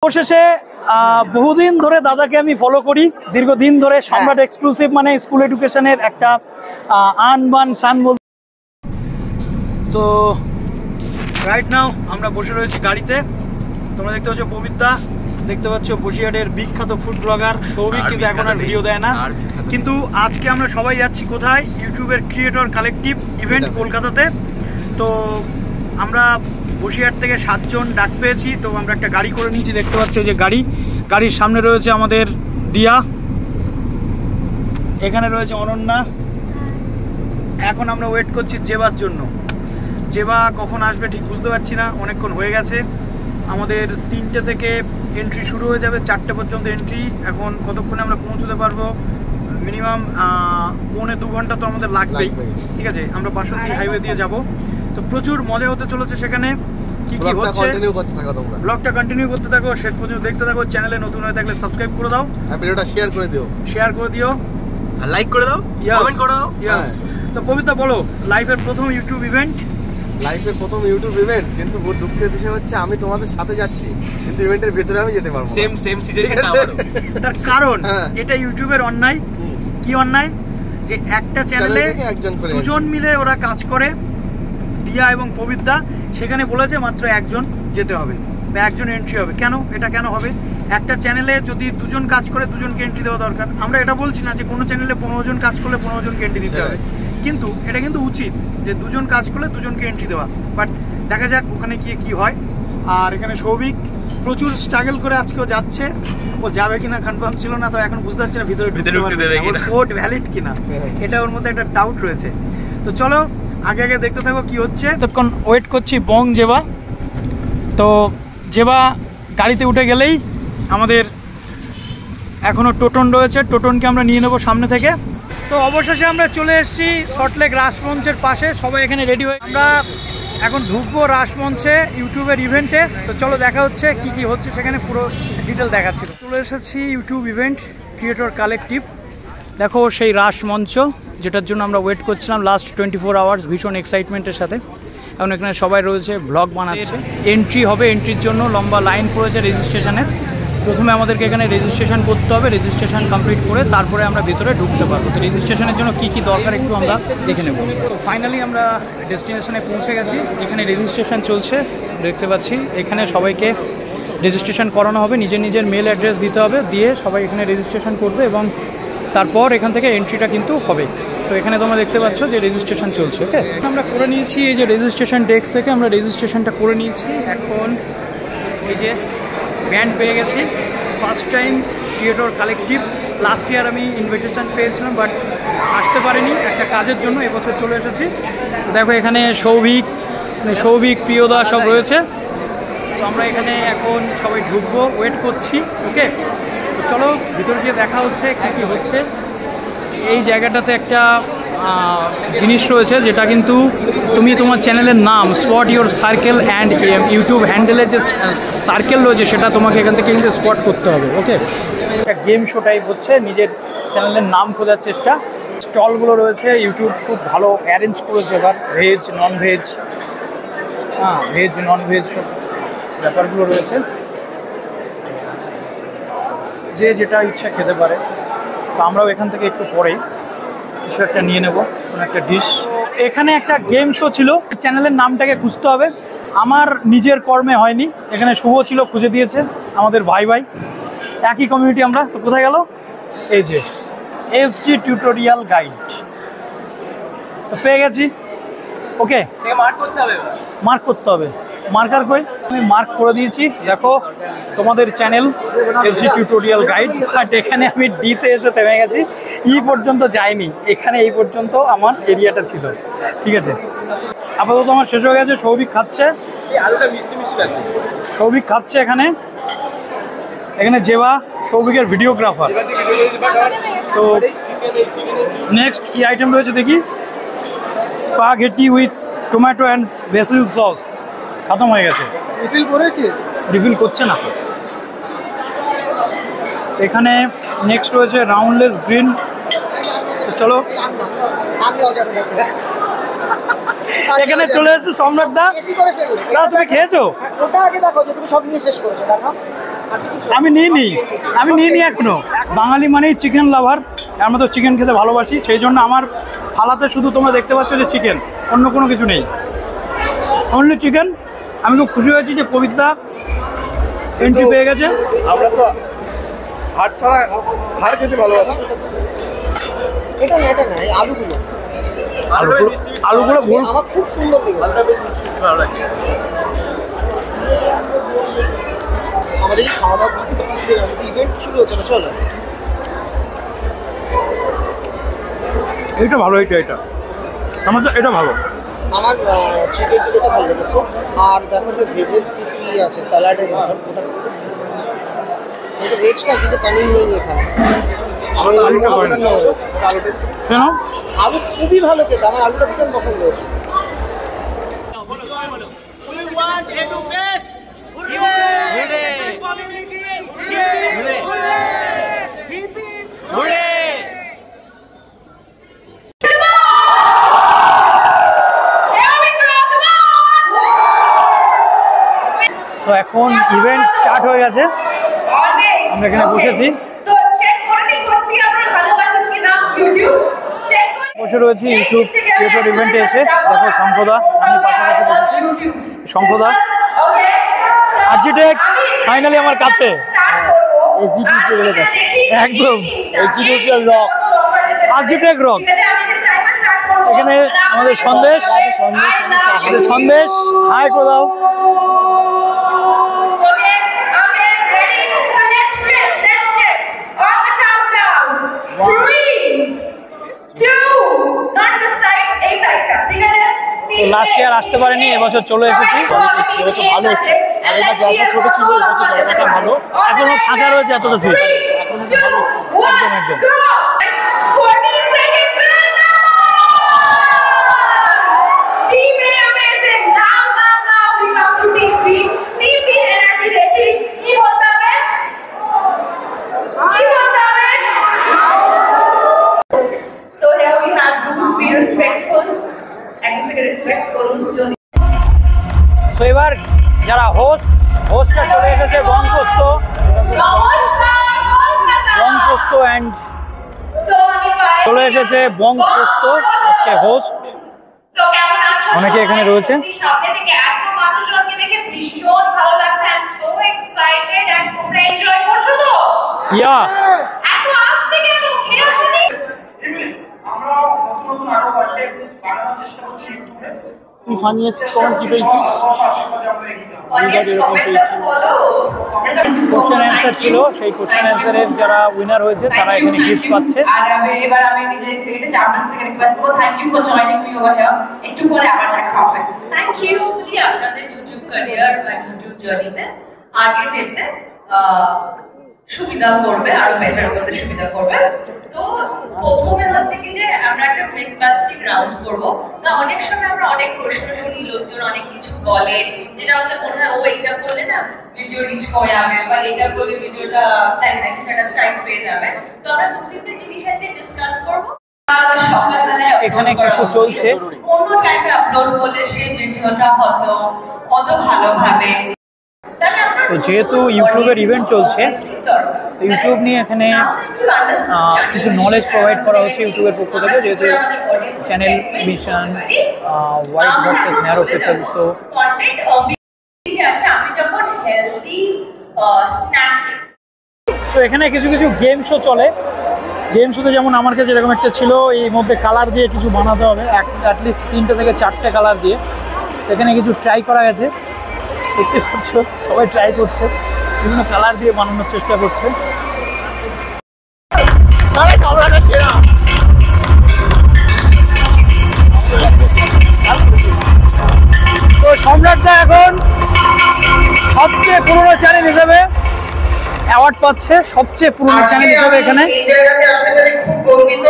অবশেষে বহুদিন ধরে দাদাকে আমি ফলো করি, দীর্ঘদিন ধরে সম্রাট এক্সক্লুসিভ মানে স্কুল এডুকেশনের একটা আনবান সান বল। তো রাইট নাও আমরা বসে রয়েছি গাড়িতে। তোমরা দেখতে পাচ্ছ পবিত্রা, দেখতে পাচ্ছ বসিরহাটের বিখ্যাত ফুড ব্লগার সৌভিক, কিন্তু এখন আর ভিডিও দেয় না। কিন্তু আজকে আমরা সবাই যাচ্ছি কোথায়? ইউটিউবের ক্রিয়েটর কালেকটিভ ইভেন্ট কলকাতাতে। তো আমরা বসিরহাট থেকে 7 জন ডাক পেয়েছি, তো আমরা একটা গাড়ি করে নিয়েছি। দেখতে পাচ্ছ যে গাড়ির সামনে রয়েছে আমাদের দিয়া, এখানে রয়েছে অনন্যা। এখন আমরা ওয়েট করছি জেবার জন্য। জেবা কখন আসবে ঠিক বুঝতে পারছি না, অনেকক্ষণ হয়ে গেছে। আমাদের 3টে থেকে এন্ট্রি শুরু হয়ে যাবে, 4টে পর্যন্ত এন্ট্রি। এখন কতক্ষণে আমরা পৌঁছতে পারবো? মিনিমাম 1.5-2 ঘন্টা তো আমাদের লাগবেই। ঠিক আছে, আমরা বাসন্তী হাইওয়ে দিয়ে যাব। তো প্রচুর মজা হতে চলেছে সেখানে। কি কি হচ্ছে ব্লগটা কন্টিনিউ করতে থাকো, শেষ পর্যন্ত দেখতে থাকো। চ্যানেলে নতুন হয়ে থাকলে সাবস্ক্রাইব করে দাও, ভিডিওটা শেয়ার করে দিও, আর লাইক করে দাও, কমেন্ট করে দাও। তো পবিত্রা বলো, লাইফের প্রথম ইউটিউব ইভেন্ট। কিন্তু বহুত দুঃখের বিষয় হচ্ছে আমি তোমাদের সাথে যাচ্ছি, কিন্তু ইভেন্টের ভিতরে আমি যেতে পারবো না। সেম সিচুয়েশন আমারও। তার কারণ এটা ইউটিউবের অন্যায়। কি অন্যায়? যে একটা চ্যানেলে দুজন মিলে ওরা কাজ করে, দিয়া এবং পবিত্রা, সেখানে বলেছে মাত্র একজন যেতে হবে বা একজন এন্ট্রি হবে। কেন? এটা কেন হবে? একটা চ্যানেলে যদি দুজন কাজ করে দুজনকে এন্ট্রি দেওয়া দরকার। আমরা এটা বলছি না যে কোনো চ্যানেলে 15 জন কাজ করলে 15 জনকে এন্ট্রি দিতে হবে, কিন্তু এটা কিন্তু উচিত যে দুজন কাজ করলে দুজনকে এন্ট্রি দেওয়া। বাট দেখা যাক ওখানে গিয়ে কি হয়। আর এখানে সৌভিক প্রচুর স্ট্রাগল করে আজকেও যাচ্ছে। ও যাবে কিনা কনফার্ম ছিল না, তো এখন বুঝতে পারছি না ভিতরে কোড ভ্যালিড কিনা, এটা ওর মধ্যে একটা ডাউট রয়েছে। তো চলো আগে দেখতে থাকো কি হচ্ছে। তখন ওয়েট করছি বং জেবা। তো জেবা গাড়িতে উঠে গেলেই আমাদের এখনও টোটন রয়েছে, টোটনকে আমরা নিয়ে নেবো সামনে থেকে। তো অবশেষে আমরা চলে এসেছি সল্টলেক রাসমঞ্চের পাশে, সবাই এখানে রেডি হয়ে আমরা এখন ঢুকবো রাসমঞ্চে ইউটিউবের ইভেন্টে। তো চলো দেখা হচ্ছে কি কি হচ্ছে সেখানে, পুরো ডিটেল দেখাচ্ছিল। চলে এসেছি ইউটিউব ইভেন্ট ক্রিয়েটর কালেকটিভ। দেখো সেই রাসমঞ্চ যেটার জন্য আমরা ওয়েট করছিলাম লাস্ট 24 আওয়ার্স ভীষণ এক্সাইটমেন্টের সাথে। এখন এখানে সবাই রয়েছে, ব্লগ বানাচ্ছে। এন্ট্রি হবে, এন্ট্রির জন্য লম্বা লাইন পড়েছে রেজিস্ট্রেশনের। প্রথমে আমাদেরকে এখানে রেজিস্ট্রেশন করতে হবে, রেজিস্ট্রেশন কমপ্লিট করে তারপরে আমরা ভিতরে ঢুকতে পারবো। তো রেজিস্ট্রেশনের জন্য কী কী দরকার একটু আমরা দেখে নেব। তো ফাইনালি আমরা ডেস্টিনেশনে পৌঁছে গেছি। এখানে রেজিস্ট্রেশন চলছে দেখতে পাচ্ছি। এখানে সবাইকে রেজিস্ট্রেশন করানো হবে, নিজের নিজের মেল অ্যাড্রেস দিতে হবে, দিয়ে সবাই এখানে রেজিস্ট্রেশন করবে এবং তারপর এখান থেকে এন্ট্রিটা কিন্তু হবে। তো এখানে তোমরা দেখতে পাচ্ছ যে রেজিস্ট্রেশন চলছে। ওকে, আমরা করে নিয়েছি এই যে রেজিস্ট্রেশন ডেস্ক থেকে আমরা রেজিস্ট্রেশনটা করে নিয়েছি। এখন এই যে ব্যান্ড পেয়ে গেছি, first time creator collective. Last year আমি ইনভিটেশন পেয়েছিলাম বাট আসতে পারিনি একটা কাজের জন্য, এবছর চলে এসেছি। দেখো এখানে সৌভিক প্রিয়দা সব রয়েছে। তো আমরা এখানে এখন সবাই ঢুকবো, ওয়েট করছি। ওকে, তো চলো ভিতরে গিয়ে দেখা হচ্ছে কী কী হচ্ছে। এই জায়গাটাতে একটা জিনিস রয়েছে যেটা কিন্তু তুমি তোমার চ্যানেলের নাম, spot your circle and YouTube হ্যান্ডেলের যে সার্কেল রয়েছে সেটা তোমাকে এখান থেকে কিন্তু স্পট করতে হবে। ওকে, একটা গেম শো টাইপ হচ্ছে, নিজের চ্যানেলের নাম খোঁজার চেষ্টা। স্টলগুলো রয়েছে, ইউটিউব খুব ভালো অ্যারেঞ্জ করেছে এবার, veg non veg, veg non veg সব ব্যাপারগুলো রয়েছে, যে যেটা ইচ্ছা খেতে পারে। তো আমরাও এখান থেকে একটু পরেই কিছু একটা নিয়ে নেব, কোনো একটা ডিশ। এখানে একটা গেম শো ছিল, চ্যানেলের নামটাকে খুঁজতে হবে। আমার নিজের কর্মে হয়নি, এখানে শুভ ছিল, খুঁজে দিয়েছে আমাদের ভাই একই কমিউনিটি আমরা। তো কোথায় গেল? এই যে এসজি টিউটোরিয়াল গাইড, তো পেয়ে গেছি। ওকে, মার্ক করতে হবে। মার্কার কই? আমি মার্ক করে দিয়েছি। দেখো তোমাদের channel SG tutorial guide, but এখানে আমি ডিতে এসে থেমে গেছি, পর্যন্ত যাইনি। এখানে এই পর্যন্ত আমার এরিয়াটা ছিল। ঠিক আছে, আপাতত আমার শেষ হয়ে গেছে। সৌভিক খাচ্ছে, সৌভিক খাচ্ছে এখানে জেবা সৌভিকের ভিডিওগ্রাফার। তো নেক্সট কি আইটেম রয়েছে দেখি। Spaghetti with tomato and basil sauce খতম হয়ে গেছে। রিফিল করছে না। এখানে নেক্সট রয়েছে রাউন্ডলেস গ্রিন। তো চলো এখানে চলে এসেছে সম্রাট দা। তুমি খেয়েছো? ওটা আগে দেখো যে তুমি সব নিয়ে শেষ করেছো। দেখো আমি নিইনি এখনো। বাঙালি মানেই চিকেন লাভার, আমরা তো চিকেন খেতে ভালোবাসি, সেই জন্য আমার থালাতে শুধু তোমরা দেখতে পাচ্ছ যে চিকেন, অন্য কোনো কিছু নেই, অনলি চিকেন। আমি খুব খুশি হয়েছি যে পবিত্রা এন্ট্রি পেয়ে গেছে। আমরা তো হাড় ছাড়া হাড় খেতে ভালোবাসি। এটা না আলুগুলো ভুল আমার খুব সুন্দর লেগেছে। আলুটা বেশ মিষ্টি ভালো লাগছে। আমাদের এই খাওয়া দাওয়া ইভেন্ট ছিল ওখানে, চলো এটা ভালো, এটা আমার তো এটা ভালো। আমার চিকেন টিকিটা ভালো লেগেছে। আর দেখো যে ভেজেস কিছু আছে স্যালাডের মতো, ওটা ভেজ পাই কিন্তু পনির নেই এখানে। কেন? আলু খুবই ভালো খেতে, আমার আলুটা ভীষণ পছন্দ হয়েছে। তো এখন ইভেন্ট স্টার্ট হয়ে গেছে, আমরা এখানে বসেছি, বসে রয়েছি ইউটিউব ক্রিয়েটর ইভেন্টে এসে। দেখো শঙ্খদা, আমি পাশাপাশি বসেছি, শঙ্খদা আর্জিটেক ফাইনালি আমার কাছে, একদম আর্জিটেক রক। এখানে আমাদের সন্দেশ হাই করে দাও। লাস্ট ইয়ার আসতে পারেনি, এবছর চলে এসেছি, ভালো হচ্ছে। আর এটা জায়গা ছোট ছিল, জায়গাটা ভালো, এখনো ফাঁকা রয়েছে এতটা সিট, একদম তো এবার যারা হোস্টটা চলে এসেছে, বঙ্কোস্ত অ্যান্ড চলে এসেছে বঙ্কোস্ত আজকে হোস্ট, অনেকে এখানে রয়েছে। ইয়া funniest comment কি পেয়েছিস? কোশ্চেন অ্যান্সার ছিল, সেই কোশ্চেন অ্যান্সারের যারা উইনার হয়েছে তারা এখানে গিফট পাচ্ছে। আর এবার আমি নিজে থেকে জার্মান থেকে রিকোয়েস্ট করব, thank you for joining me over here. একটু পরে আবার দেখা হবে। থ্যাংক ইউ আপনাদের ইউটিউব ক্যারিয়ার বা ইউটিউব জার্নিতে আগে যেতে সুবিধা করবে, আরো বেটার করতে সুবিধা করবে। তো প্রথমে হচ্ছে কি যে আমরা একটা ব্রেকফাস্টিং রাউন্ড করবো। না অনেক সময় আমরা অনেক প্রশ্ন শুনি, লোকজন অনেক কিছু বলে, যেটা আমাদের মনে হয় ও এইটা করলে না ভিডিও রিচ হয়ে যাবে, বা এইটা করলে ভিডিওটা তাই না কিছু একটা স্ট্রাইক পেয়ে যাবে। তো আমরা দু তিনটে জিনিস ডিসকাস করবো। এখানে কিছু চলছে, অন্য টাইমে আপলোড করলে সেই ভিডিওটা হয়তো অত ভালোভাবে। তো যেহেতু ইউটিউবের ইভেন্ট চলছে, ইউটিউব নিয়ে এখানে কিছু নলেজ প্রোভাইড করা হচ্ছে ইউটিউবের পক্ষ থেকে, যেহেতু channel mission white versus narrow people. তো এখানে কিছু গেম শো চলে, গেম শোতে যেমন আমার কাছে এরকম একটা ছিল, এই মধ্যে কালার দিয়ে কিছু বানাতে হবে, অ্যাটলিস্ট 3টে থেকে 4টে কালার দিয়ে। এখানে কিছু ট্রাই করা গেছে, দেখতে পাচ্ছ সবাই ট্রাই করছে, বিভিন্ন কালার দিয়ে বানানোর চেষ্টা করছে। তো সম্রাটদা এখন সবচেয়ে পুরনো চ্যানেল হিসেবে অ্যাওয়ার্ড পাচ্ছে, সবচেয়ে পুরনো চ্যানেল হিসেবে এখানে। এই জায়গাতে আসলে খুব গর্বিত।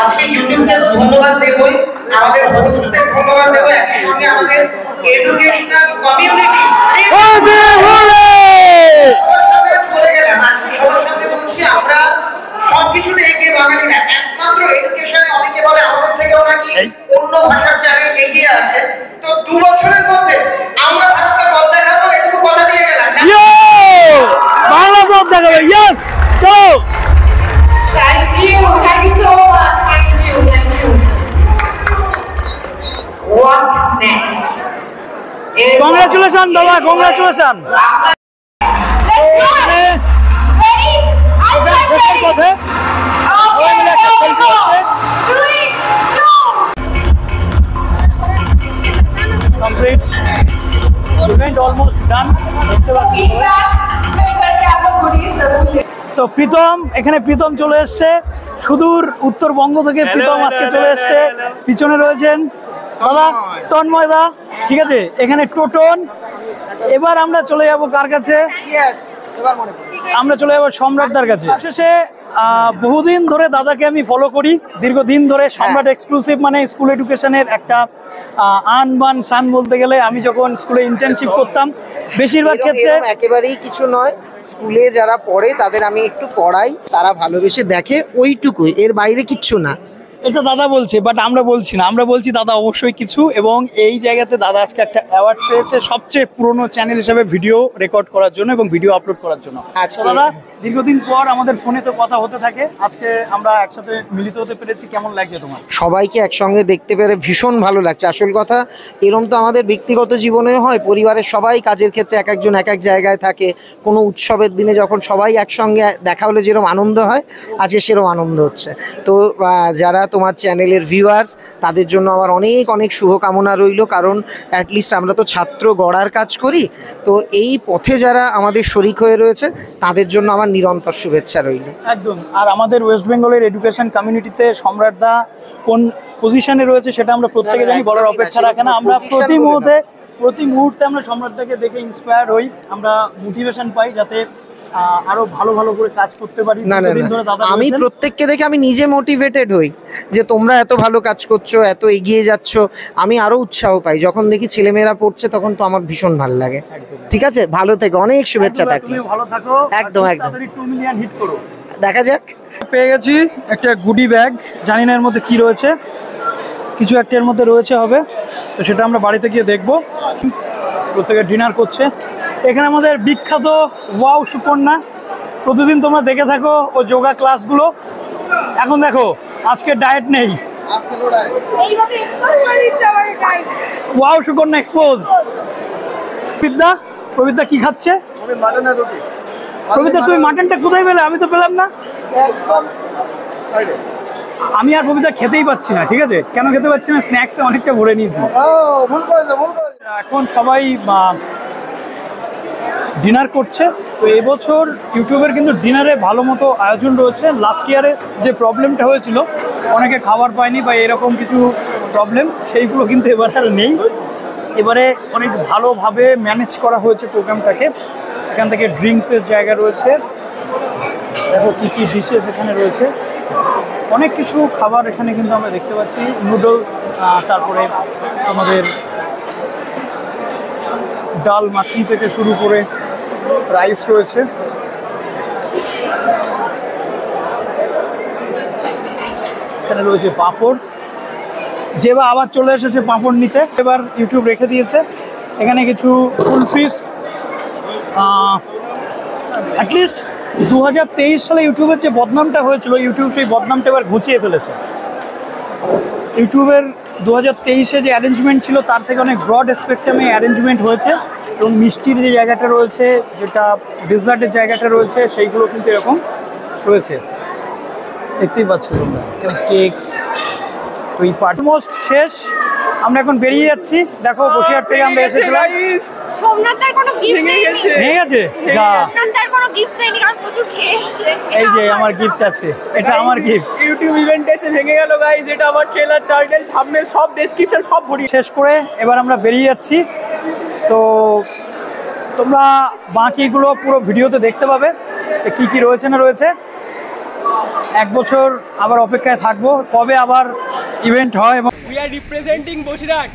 আজকে ইউটিউবকে ধন্যবাদ দেবই, আমাদের হোস্টকে ধন্যবাদ দেব, একই সঙ্গে আমাদের এডুকেশনাল কমিউনিটি চলে গেলাম। আজকে সবার সঙ্গে বলছি আমরা সবকিছুতে এগিয়ে বাঙালিরা, একমাত্র এডুকেশনে অনেকে বলে আমাদের থেকেও নাকি অন্য ভাষার চ্যানেল এগিয়ে আছে। তো 2 বছরের মধ্যে আমরা ভারতকে বদলে দেবো, এটুকু কথা দিয়ে গেলাম। ইয়েস চলো। Thank you so much. Thank you. What next? Congratulation বাবা, congratulation. Complete. Event almost done. তো প্রীতম, এখানে প্রীতম চলে এসছে সুদূর উত্তরবঙ্গ থেকে। প্রীতম আজকে চলে এসছে। পিছনে রয়েছেন দাদা তন্ময় দা, ঠিক আছে, এখানে টোটন। এবার আমরা চলে যাব কার কাছে? আমরা চলে যাবো সম্রাটদার কাছে। শেষে বহুদিন ধরে দাদাকে আমি ফলো করি, দীর্ঘদিন ধরে। সম্রাট এক্সক্লুসিভ মানে স্কুল এডুকেশনের একটা আন বান শান বলতে গেলে। আমি যখন স্কুলে ইন্টার্নশিপ করতাম বেশিরভাগ ক্ষেত্রে একেবারেই কিছু নয়, স্কুলে যারা পড়ে তাদের আমি একটু পড়াই, তারা ভালোবেসে দেখে, ওইটুকুই, এর বাইরে কিচ্ছু না। এটা দাদা বলছে, বাট আমরা বলছি না, আমরা বলছি দাদা অবশ্যই কিছু। এবং এই জায়গাতে দাদা আজকে একটা অ্যাওয়ার্ড পেয়েছে সবচেয়ে পুরনো চ্যানেল হিসেবে ভিডিও রেকর্ড করার জন্য এবং ভিডিও আপলোড করার জন্য। আজকে দাদা দীর্ঘদিন পর আমাদের ফোনে তো কথা হতে থাকে, আজকে আমরা একসাথে মিলিত হতে পেরেছি, কেমন লাগছে তোমার? সবাইকে একসঙ্গে দেখতে পেরে ভীষণ ভালো লাগছে। আসল কথা, এরম তো আমাদের ব্যক্তিগত জীবনেও হয়, পরিবারের সবাই কাজের ক্ষেত্রে এক একজন এক এক জায়গায় থাকে। কোনো উৎসবের দিনে যখন সবাই একসঙ্গে দেখা হলে যেরকম আনন্দ হয়, আজকে সেরকম আনন্দ হচ্ছে। তো যারা তোমার চ্যানেলের ভিউয়ার্স, তাদের জন্য আমার অনেক অনেক শুভকামনা রইল, কারণ অ্যাটলিস্ট আমরা তো ছাত্র গড়ার কাজ করি। তো এই পথে যারা আমাদের শরিক হয়ে রয়েছে তাদের জন্য আমার নিরন্তর শুভেচ্ছা রইল। একদম। আর আমাদের ওয়েস্ট বেঙ্গলের এডুকেশন কমিউনিটিতে সম্রাটদা কোন পজিশনে রয়েছে সেটা আমরা প্রত্যেকে জানি, বলার অপেক্ষা রাখে না। আমরা প্রতি মুহূর্তে আমরা সম্রাটদাকে দেখে ইন্সপায়ার হই, আমরা মোটিভেশন পাই যাতে আরো ভালো ভালো করে কাজ করতে পারি। আমি প্রত্যেককে দেখে আমি নিজে মোটিভেটেড হই যে তোমরা এত ভালো কাজ করছো, এত এগিয়ে যাচ্ছ, আমি আরো উৎসাহ পাই। যখন দেখি ছেলেমেয়েরা পড়ছে তখন তো আমার ভীষণ ভালো লাগে। ঠিক আছে, ভালো থেকো, অনেক শুভেচ্ছা থাকবে। ভালো থাকো, একদম একদম। 2 মিলিয়ন হিট করো। দেখা যাক। পেয়ে গেছি একটা গুডি ব্যাগ, জানি না এর মধ্যে কি রয়েছে, কিছু একটা এর মধ্যে রয়েছে হবে, তো সেটা আমরা বাড়িতে গিয়ে দেখবো। প্রত্যেকে ডিনার করছে। এখানে আমাদের বিখ্যাত ওয়াও সুকন্যা, প্রতিদিন তোমরা দেখে থাকো ও যোগা ক্লাসগুলো। এখন দেখো আজকে ডায়েট নেই, ওয়াও সুকন্যা এক্সপোজ। প্রবিদ্যা কি খাচ্ছে? প্রবিদ্যা তুমি মাটনটা কোথায় পেলে? আমি তো পেলাম না। আমি আর প্রবিদ্যা খেতেই পাচ্ছি না। ঠিক আছে, কেন খেতে পাচ্ছি না? স্ন্যাক্সে অনেকটা ভরে নিয়েছি। এখন সবাই ডিনার করছে। তো এবছর ইউটিউবের কিন্তু ডিনারে ভালো মতো আয়োজন রয়েছে। লাস্ট ইয়ারে যে প্রবলেমটা হয়েছিল, অনেকে খাবার পায়নি বা এরকম কিছু প্রবলেম, সেইগুলো কিন্তু এবার আর নেই। এবারে অনেক ভালোভাবে ম্যানেজ করা হয়েছে প্রোগ্রামটাকে। এখান থেকে ড্রিঙ্কসের জায়গা রয়েছে, দেখো কী কী ডিশেস এখানে রয়েছে, অনেক কিছু খাবার এখানে কিন্তু আমরা দেখতে পাচ্ছি। নুডলস, তারপরে আমাদের ডাল মাখি থেকে শুরু করে রাইস রয়েছে। এখানে রয়েছে পাঁপড়, যেবা আবার চলে এসেছে পাঁপড় নিতে, এবার ইউটিউব রেখে দিয়েছে। এখানে কিছু কুলফিস, অ্যাটলিস্ট 2023 সালে ইউটিউবের যে বদনামটা হয়েছিল, ইউটিউব সেই বদনামটা এবার ঘুচিয়ে ফেলেছে। ইউটিউবের 2023-এ যে অ্যারেঞ্জমেন্ট ছিল তার থেকে অনেক ব্রড স্পেকট্রামে অ্যারেঞ্জমেন্ট হয়েছে। এবং মিষ্টির যে জায়গাটা রয়েছে, যেটা ডেজার্টের জায়গাটা রয়েছে, সেইগুলো কিন্তু এরকম রয়েছে, দেখতেই পাচ্ছ তোমরা। এখানে কেকস, তো এই পার্ট অলমোস্ট শেষ। আমরা এখন বেরিয়ে যাচ্ছি। দেখো বসিরহাট থেকে আমরা এসেছিলাম। সোমনাথের কোনো গিফট নেই। ভেঙে গেছে? যা, সোমনাথের কোনো গিফট নেই, কারণ প্রচুর খেয়েছে। এই যে আমার গিফট আছে, এটা আমার গিফট। ইউটিউব ইভেন্টে এসে ভেঙে গেল গাইস। এটা আমার ট্রেলার, টাইটেল, থাম্বনেল সব ডেসক্রিপশন সব ভরিয়ে শেষ করে এবার আমরা বেরিয়ে যাচ্ছি। তো তোমরা বাকিগুলো পুরো ভিডিওতে দেখতে পাবে কি কি রয়েছে না রয়েছে। 1 বছর আবার অপেক্ষায় থাকবো কবে আবার ইভেন্ট হয়। এবং উই আর রিপ্রেজেন্টিং বসিরহাট।